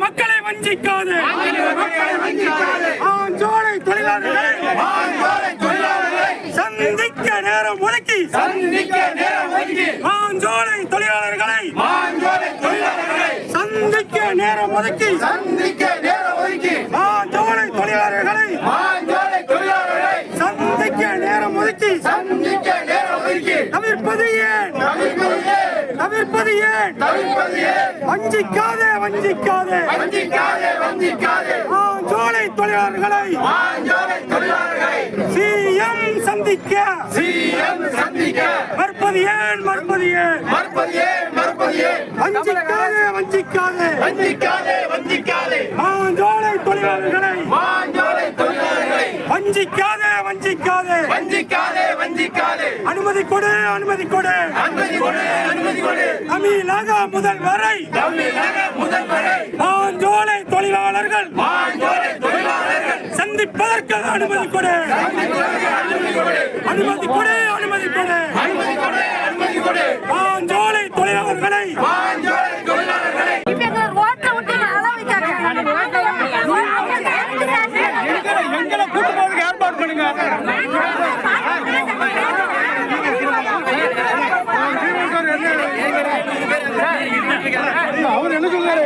மக்களை வஞ்சிக்காது ஆஞ்சோலை தொழிலாளர்களை சந்திக்க நேரம் ஒதுக்கி ஆஞ்சோலை தொழிலாளர்களை சந்திக்க நேரம் ஒதுக்கி ஆஞ்சோலை தொழிலாளர்களை சந்திக்க நேரம் ஒதுக்கி தவிர்ப்பது ஏன் வஞ்சிக்காதே ஆஞ்சோலை தொழிலாளர்களை சிஎம் சந்திக்க மறுப்பது ஏன் வஞ்சிக்காதே ஆஞ்சோலை தொழிலாளர்களை வஞ்சிக்காதே அனுமதி கொடு தமிழக முதல்வரை ஆஞ்சோலை தொழிலாளர்கள் சந்திப்பதற்கு அனுமதி கொடு ஆஞ்சோலை தொழிலாளர்களை ஏற்பாடு பண்ணுங்க. அவர் என்ன சொல்றாரு?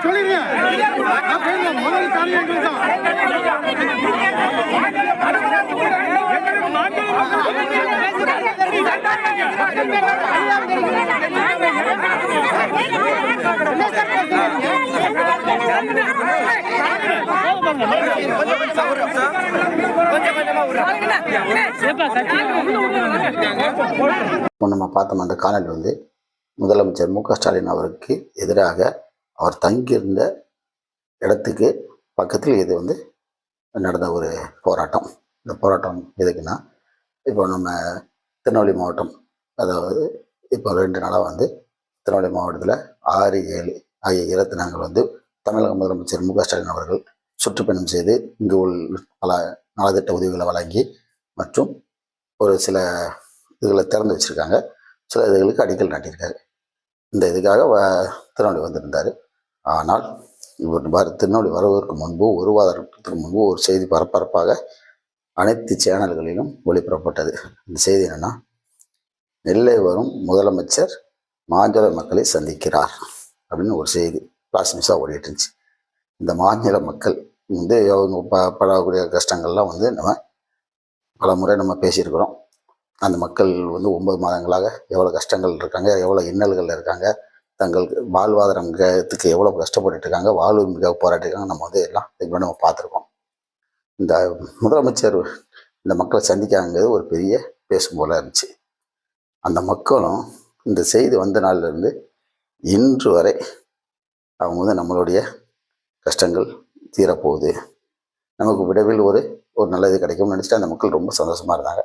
சொல்லிடுங்க. முதல் காரியங்கள் தான் நம்ம பார்த்தோம். அந்த காணொலி வந்து முதலமைச்சர் மு க ஸ்டாலின் அவருக்கு எதிராக அவர் தங்கியிருந்த இடத்துக்கு பக்கத்தில் இது வந்து நடந்த ஒரு போராட்டம். இந்த போராட்டம் எதுக்குன்னா, இப்போ நம்ம திருநெல்வேலி மாவட்டம், அதாவது இப்போ 2 நாளாக வந்து திருநெல்வேலி மாவட்டத்தில் 6, 7 ஆகிய இடத்தினங்கள் வந்து தமிழக முதலமைச்சர் மு க ஸ்டாலின் அவர்கள் சுற்றுப்பயணம் செய்து இங்கு பல நலத்திட்ட உதவிகளை வழங்கி மற்றும் ஒரு சில இதுகளை திறந்து வச்சுருக்காங்க. சில இதுகளுக்கு அடிக்கல் நாட்டியிருக்காரு. இந்த இதுக்காக திருநெல்வேலி வந்திருந்தார். ஆனால் இவர் திருநெல்வேலி வருவதற்கு முன்பு, ஒரு வாரத்துக்கு முன்பு ஒரு செய்தி பரபரப்பாக அனைத்து சேனல்களிலும் ஒளிபரப்பப்பட்டது. இந்த செய்தி என்னென்னா, நெல்லை வரும் முதலமைச்சர் மாநில மக்களை சந்திக்கிறார் அப்படின்னு ஒரு செய்தி பிளாஸ் நியூஸாக ஓடிட்டு இருந்துச்சு. இந்த மாநில மக்கள் வந்து அவங்க படக்கூடிய கஷ்டங்கள்லாம் வந்து நம்ம பல முறை நம்ம பேசியிருக்கிறோம். அந்த மக்கள் வந்து 9 மாதங்களாக எவ்வளோ கஷ்டங்கள் இருக்காங்க, எவ்வளோ இன்னல்கள் இருக்காங்க, தங்கள் வாழ்வாதாரத்துக்கு எவ்வளோ கஷ்டப்பட்டு இருக்காங்க, வாழ்வுக்காக போராட்டிருக்காங்க. நம்ம வந்து எல்லாம் இதுக்கு முன்னாடி நம்ம பார்த்துருக்கோம். இந்த முதலமைச்சர் இந்த மக்களை சந்திக்காங்கிறது ஒரு பெரிய பேசும் போல இருந்துச்சு. அந்த மக்களும் இந்த செய்தி வந்த நாள்லேருந்து இன்று வரை அவங்க வந்து நம்மளுடைய கஷ்டங்கள் தீரப்போகுது, நமக்கு விரைவில் ஒரு நல்லது கிடைக்கும்னு நினச்சிட்டு அந்த மக்கள் ரொம்ப சந்தோஷமாக இருந்தாங்க.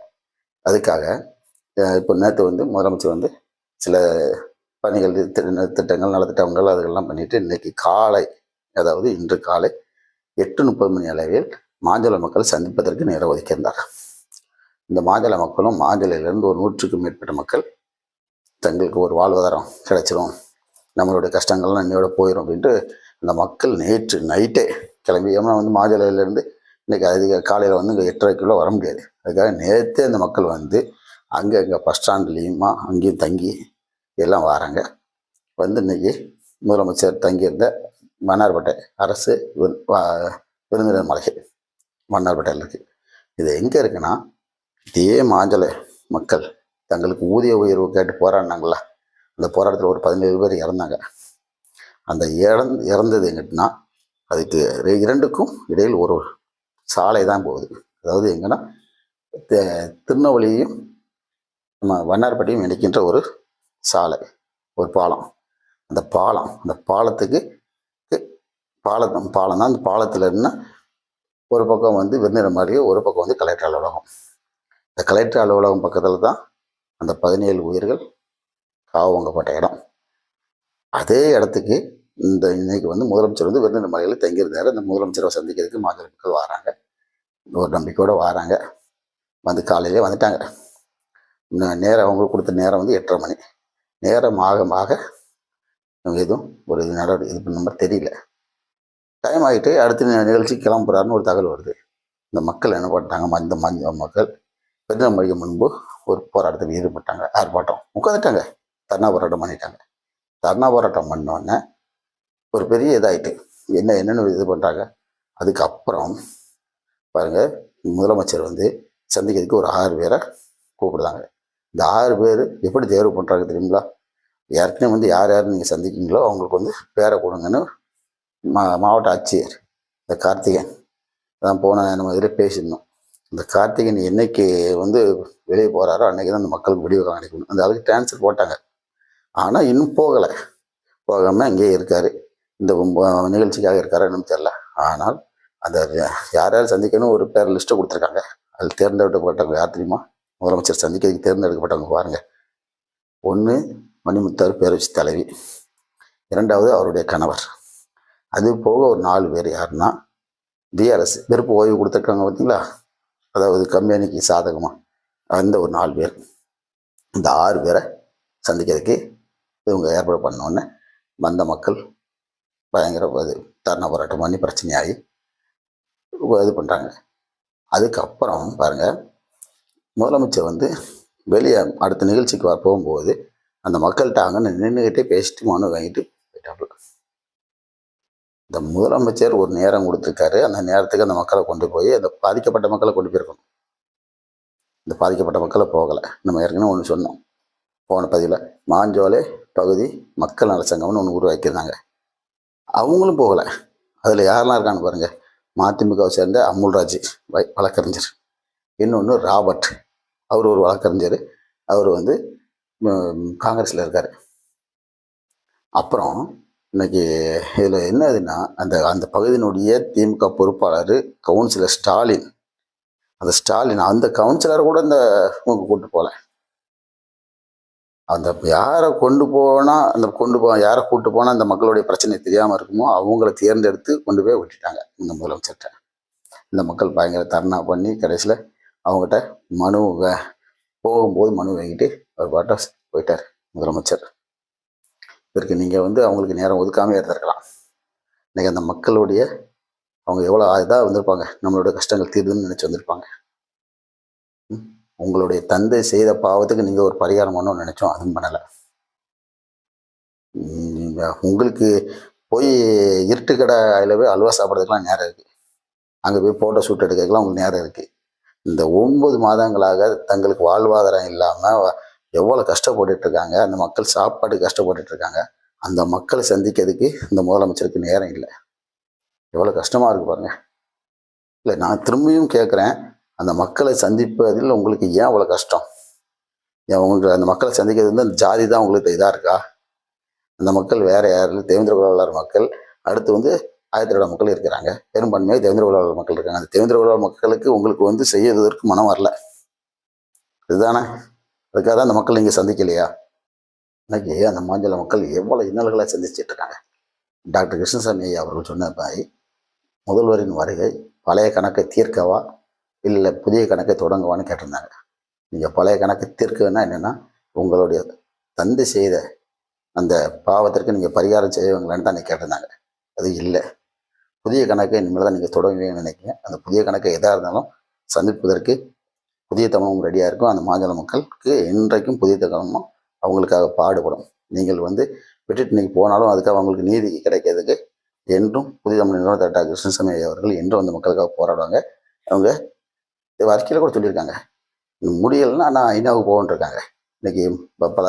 அதுக்காக இப்போ நேற்று வந்து முதலமைச்சர் வந்து சில பணிகள், திட்டங்கள், நலத்திட்டங்கள் அதுகள்லாம் பண்ணிவிட்டு இன்றைக்கி காலை, அதாவது இன்று காலை 8:30 மணி அளவில் மாஞ்சோலை மக்களை சந்திப்பதற்கு நேரம் ஒதுக்கியிருந்தார். இந்த மாஞ்சோலை மக்களும், மாஞ்சோலையிலேருந்து ஒரு 100க்கும் மேற்பட்ட மக்கள் தங்களுக்கு ஒரு வாழ்வாதாரம் கிடைச்சிரும், நம்மளுடைய கஷ்டங்கள்லாம் இன்னையோட போயிடும் அப்படின்ட்டு அந்த மக்கள் நேற்று நைட்டே கிளம்பி, ஏன்னா வந்து மாஞ்சோலையிலேருந்து இன்றைக்கி அதிக காலையில் வந்து இங்கே 8:30க்குள்ளே வர முடியாது. அதுக்காக நேற்றே அந்த மக்கள் வந்து அங்கே பஸ் ஸ்டாண்ட்லேயுமா அங்கேயும் தங்கி எல்லாம் வராங்க. வந்து இன்றைக்கி முதலமைச்சர் தங்கியிருந்த மன்னார்பேட்டை அரசு விருந்தினர் மலை மன்னார்பேட்டையில் இருக்குது. இது எங்கே இருக்குன்னா, இதே மாஞ்சோலை மக்கள் தங்களுக்கு ஊதிய உயர்வு கேட்டு போராடினாங்களா, அந்த போராட்டத்தில் ஒரு 17 பேர் இறந்தாங்க. அந்த இறந்தது எங்கிட்டனா, அதுக்கு 2க்கும் இடையில் ஒரு சாலை தான் போகுது. அதாவது எங்கன்னா, திருநெல்வேலியையும் நம்ம வண்ணார்பேட்டையும் இணைக்கின்ற ஒரு சாலை, ஒரு பாலம். அந்த பாலத்துக்கு பாலம் தான். அந்த பாலத்தில் என்ன, ஒரு பக்கம் வந்து விருந்தினர் மாதிரியும், ஒரு பக்கம் வந்து கலெக்டர் அலுவலகம். இந்த கலெக்டர் அலுவலகம் பக்கத்தில் தான் அந்த 17 உயிர்கள் காவங்கப்பட்ட இடம். அதே இடத்துக்கு இன்னைக்கு வந்து முதலமைச்சர் வந்து விருந்தினர் மலையில் தங்கியிருந்தார். அந்த முதலமைச்சரை சந்திக்கிறதுக்கு மாநில மக்கள் வராங்க, ஒரு நம்பிக்கையோடு வராங்க. வந்து காலையிலே வந்துட்டாங்க. நேரம் அவங்களுக்கு கொடுத்த நேரம் வந்து 8:30 மணி. நேரம் ஆக ஆக இவங்க எதுவும் ஒரு நடவடிக்கை இது பண்ண மாதிரி தெரியல. டைம் ஆகிட்டு அடுத்த நிகழ்ச்சி கிளம்புறாருன்னு ஒரு தகவல் வருது. இந்த மக்கள் என்ன பண்ணிட்டாங்க, இந்த மக்கள் பெருநாள் மளிகை முன்பு ஒரு போராட்டத்தில் ஈடுபட்டாங்க. ஆர்ப்பாட்டம் உட்காந்துட்டாங்க, தர்ணா போராட்டம் பண்ணிட்டாங்க. தர்ணா போராட்டம் பண்ணோடனே ஒரு பெரிய இதாகிட்டு என்னென்னு இது பண்ணுறாங்க. அதுக்கப்புறம் பாருங்க, முதலமைச்சர் வந்து சந்திக்கிறதுக்கு ஒரு 6 பேரை கூப்பிடுறாங்க. இந்த 6 பேர் எப்படி தேர்வு பண்ணுறாங்க தெரியுங்களா? ஏற்கனவே வந்து யார் யார் நீங்கள் சந்திக்கிறீங்களோ அவங்களுக்கு வந்து பேரை கொடுங்கன்னு மாவட்ட ஆட்சியர் இந்த கார்த்திகேயன் தான் போன நம்ம இதில் பேசியிருந்தோம். இந்த கார்த்திகேயன் என்னைக்கு வந்து வெளியே போகிறாரோ அன்றைக்கி தான் அந்த மக்களுக்கு விடிவு காணிக்கணும். அந்த அளவுக்கு டிரான்ஸ்ஃபர் போட்டாங்க. ஆனால் இன்னும் போகாமல் அங்கேயே இருக்கார். இந்த நிகழ்ச்சிக்காக இருக்காரா என்னன்னு தெரில. ஆனால் அந்த யார் யார் சந்திக்கணும் ஒரு பேர் லிஸ்ட்டை கொடுத்துருக்காங்க. அதில் தேர்ந்தெடுக்கப்பட்டவங்க யார் தெரியுமா? முதலமைச்சர் சந்திக்கிறதுக்கு தேர்ந்தெடுக்கப்பட்டவங்க பாருங்க. 1 மணிமுத்தாறு பேரரசு தலைவி, 2வது அவருடைய கணவர், அது போக ஒரு 4 பேர். யாருன்னா டிஆர்எஸ் விருப்ப ஓய்வு கொடுத்துருக்காங்க பார்த்தீங்களா, அதாவது கம்பெனிக்கு சாதகமாக அந்த ஒரு 4 பேர். இந்த 6 பேரை சந்திக்கிறதுக்கு இவங்க ஏற்பாடு பண்ணோன்னே வந்த மக்கள் பயங்கர தர்ணா போராட்டம் பண்ணி பிரச்சனையாகி இது பண்ணுறாங்க. அதுக்கப்புறம் பாருங்கள், முதலமைச்சர் வந்து வெளியே அடுத்த நிகழ்ச்சிக்கு போகும்போது அந்த மக்கள்கிட்ட அங்கே நின்றுக்கிட்டே பேசிட்டு மனு வாங்கிட்டு போயிட்டாப்புல. இந்த முதலமைச்சர் ஒரு நேரம் கொடுத்துருக்காரு. அந்த நேரத்துக்கு அந்த மக்களை கொண்டு போய் அந்த பாதிக்கப்பட்ட மக்களை கொண்டு போயிருக்கணும். இந்த பாதிக்கப்பட்ட மக்களை போகலை. நம்ம ஏற்கனவே ஒன்று சொன்னோம் போன பதிவில், மாஞ்சோலை பகுதி மக்கள் நல சங்கம்னு ஒன்று உருவாக்கியிருந்தாங்க. அவங்களும் போகலை. அதில் யாரெல்லாம் இருக்கான்னு பாருங்கள். மதிமுகவை சேர்ந்த அமுல்ராஜ் வழக்கறிஞர், இன்னொன்று ராபர்ட், அவர் ஒரு வழக்கறிஞர், அவர் வந்து காங்கிரஸில் இருக்கார். அப்புறம் இன்னைக்கு இதில் என்னதுன்னா, அந்த பகுதியினுடைய திமுக பொறுப்பாளர் கவுன்சிலர் ஸ்டாலின், அந்த கவுன்சிலர் கூட இந்த கூட்டு போகல. அந்த யாரை யாரை கூட்டு போனால் அந்த மக்களுடைய பிரச்சனை தெரியாமல் இருக்குமோ அவங்கள தேர்ந்தெடுத்து கொண்டு போய் விட்டுட்டாங்க இந்த முதலமைச்சர்கிட்ட. இந்த மக்கள் பயங்கர தர்ணா பண்ணி கடைசியில் அவங்ககிட்ட போகும்போது மனு வாங்கிட்டு அவர் பாட்டை போயிட்டார் முதலமைச்சர். இதற்கு நீங்கள் வந்து அவங்களுக்கு நேரம் ஒதுக்காமல் இருந்திருக்கலாம். இன்றைக்கி அந்த மக்களுடைய அவங்க எவ்வளோ இதாக வந்திருப்பாங்க, நம்மளோட கஷ்டங்கள் தீர்வுன்னு நினச்சி வந்திருப்பாங்க. உங்களுடைய தந்தை செய்த பாவத்துக்கு நீங்கள் ஒரு பரிகாரம் பண்ணணும்னு நினச்சோம், அதுவும் பண்ணலை. உங்களுக்கு போய் இருட்டு கடையில் போய் அல்வா சாப்பிட்றதுக்கெலாம் நேரம் இருக்குது. அங்கே போய் ஃபோட்டோ ஷூட் எடுக்கிறதுக்கெலாம் உங்களுக்கு நேரம் இருக்குது. இந்த 9 மாதங்களாக தங்களுக்கு வாழ்வாதாரம் இல்லாமல் எவ்வளோ கஷ்டப்பட்டுருக்காங்க. அந்த மக்கள் சாப்பாட்டுக்கு கஷ்டப்பட்டுருக்காங்க. அந்த மக்களை சந்திக்கிறதுக்கு இந்த முதலமைச்சருக்கு நேரம் இல்லை. எவ்வளோ கஷ்டமாக இருக்குது பாருங்கள். இல்லை, நான் திரும்பியும் கேட்குறேன், அந்த மக்களை சந்திப்பதில் உங்களுக்கு ஏன் அவ்வளோ கஷ்டம்? உங்களுக்கு அந்த மக்களை சந்திக்கிறது வந்து அந்த ஜாதி தான் உங்களுக்கு இதாக இருக்கா? அந்த மக்கள் வேறு யாரும் தேவேந்திர குலவலார் மக்கள், அடுத்து வந்து ஆயத்திரோட மக்கள் இருக்கிறாங்க. பெரும்பான்மையாக தேவேந்திர குலவலார் மக்கள் இருக்காங்க. அந்த தேவேந்திர குலவலார் மக்களுக்கு உங்களுக்கு வந்து செய்வதற்கு மனம் வரல, இதுதானே? அதுக்காக தான் அந்த மக்கள் நீங்கள் சந்திக்கலையா? இன்னைக்கு அந்த மாஞ்சோலை மக்கள் எவ்வளோ இன்னல்களை சந்திச்சுட்டு இருக்காங்க. டாக்டர் கிருஷ்ணசாமி அவர்கள் சொன்ன மாதிரி முதல்வரின் வருகை பழைய கணக்கை தீர்க்கவா இல்லை புதிய கணக்கை தொடங்கவான்னு கேட்டிருந்தாங்க. நீங்கள் பழைய கணக்கை தீர்க்கன்னா என்னென்னா, உங்களுடைய தந்தை செய்த அந்த பாவத்திற்கு நீங்கள் பரிகாரம் செய்வீங்களான்னு தான் நீங்கள் கேட்டிருந்தாங்க. அது இல்லை. புதிய கணக்கை இனிமேல் தான் நீங்கள் தொடங்குவீங்கன்னு நினைக்கிறீங்க. அந்த புதிய கணக்கை எதாக இருந்தாலும் சந்திப்பதற்கு புதிய தமிழும் ரெடியாக இருக்கும். அந்த மாஞ்சோலை மக்களுக்கு இன்றைக்கும் புதிய தமிழும் அவங்களுக்காக பாடுபடும். நீங்கள் வந்து விட்டுட்டு இன்றைக்கி போனாலும் அதுக்காக அவங்களுக்கு நீதி கிடைக்கிறதுக்கு என்றும் புதிய தமிழ் நிறுவனர் டாக்டர் கிருஷ்ணசாமி அவர்கள் என்றும் அந்த மக்களுக்காக போராடுவாங்க. அவங்க அறிக்கையில் கூட சொல்லியிருக்காங்க, முடியலைன்னா நான் ஐநாவுக்கு போகன்றிருக்காங்க. இன்றைக்கி பல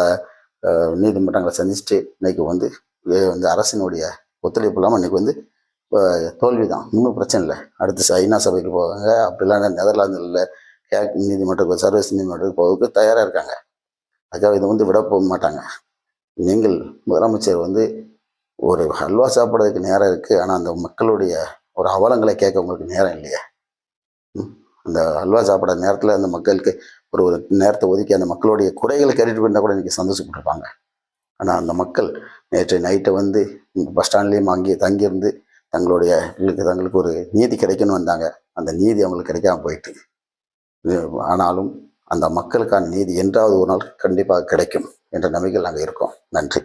நீதிமன்றங்களை சந்திச்சுட்டு இன்றைக்கி வந்து அரசினுடைய ஒத்துழைப்பு இல்லாமல் இன்றைக்கி வந்து தோல்வி தான், இன்னும் பிரச்சனை இல்லை. அடுத்து ஐநா சபைக்கு போவாங்க. அப்படிலாம் நெதர்லாந்தில் நீதிமன்றத்துக்கு சர்வதேச நீதிமன்றத்துக்கு போவதுக்கு தயாராக இருக்காங்க. அதுக்காக இதை வந்து விட போக மாட்டாங்க. நீங்கள் முதலமைச்சர் வந்து ஒரு அல்வா சாப்பிட்றதுக்கு நேரம் இருக்குது, ஆனால் அந்த மக்களுடைய ஒரு அவலங்களை கேட்க உங்களுக்கு நேரம் இல்லையா? அந்த அல்வா சாப்பிட்ற நேரத்தில் அந்த மக்களுக்கு ஒரு நேரத்தை ஒதுக்கி அந்த மக்களுடைய குறைகளை கேட்டுட்டு போயிருந்தால் கூட இன்றைக்கி சந்தோஷப்பட்டிருப்பாங்க. ஆனால் அந்த மக்கள் நேற்று நைட்டை வந்து பஸ் ஸ்டாண்ட்லேயும் அங்கேயே தங்கியிருந்து தங்களுக்கு ஒரு நீதி கிடைக்கணும்னு வந்தாங்க. அந்த நீதி அவங்களுக்கு கிடைக்காம போயிட்டு, ஆனாலும் அந்த மக்களுக்கான நீதி என்றாவது ஒரு நாள் கண்டிப்பாக கிடைக்கும். என்ற நம்பிக்கையில் நாங்கள் இருக்கோம். நன்றி.